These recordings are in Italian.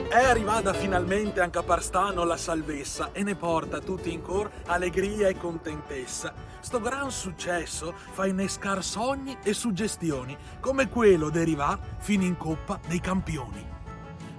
È arrivata finalmente anche a Parstano la salvezza e ne porta tutti in cor allegria e contentessa. Sto gran successo fa innescar sogni e suggestioni, come quello derivà fino in Coppa dei Campioni.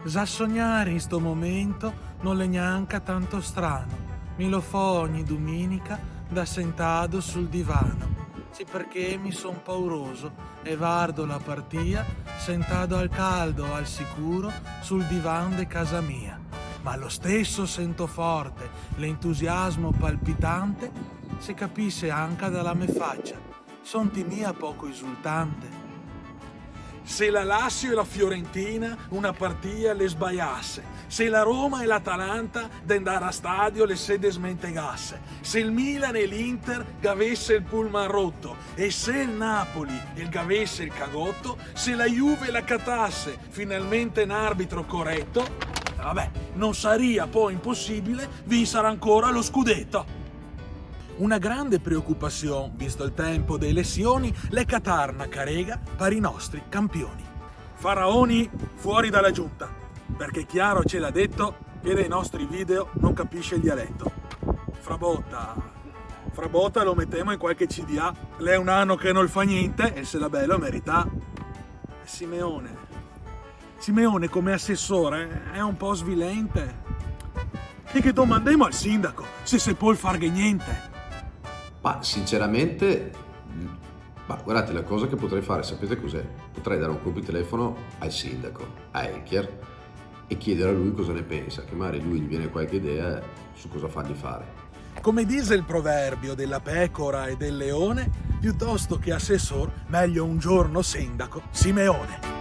Già sognare in sto momento non è neanche tanto strano. Mi lo fa ogni domenica da sentado sul divano. Sì, perché mi son pauroso e guardo la partita sentado al caldo, al sicuro, sul divan de casa mia. Ma lo stesso sento forte l'entusiasmo palpitante se capisse anche dalla me faccia. Sonti mia poco esultante. Se la Lazio e la Fiorentina una partita le sbaiasse, se la Roma e l'Atalanta d'andare a stadio le se desmentegasse, se il Milan e l'Inter gavesse il pullman rotto e se il Napoli il gavesse il cagotto, se la Juve la catasse finalmente un arbitro corretto, vabbè, non sarebbe poi impossibile vincere ancora lo scudetto. Una grande preoccupazione, visto il tempo delle lesioni, le catarna carega per i nostri campioni. Faraoni fuori dalla giunta, perché chiaro ce l'ha detto che dei nostri video non capisce il dialetto. Frabotta lo mettiamo in qualche CDA, lei è un anno che non fa niente e se la bello merita. Simeone come assessore è un po' svilente. E che domandiamo al sindaco se può far niente. Ma sinceramente, guardate, la cosa che potrei fare, sapete cos'è? Potrei dare un colpo di telefono al sindaco, a Elchier, e chiedere a lui cosa ne pensa, che magari lui gli viene qualche idea su cosa fargli fare. Come dice il proverbio della pecora e del leone, piuttosto che assessor, meglio un giorno sindaco Simeone.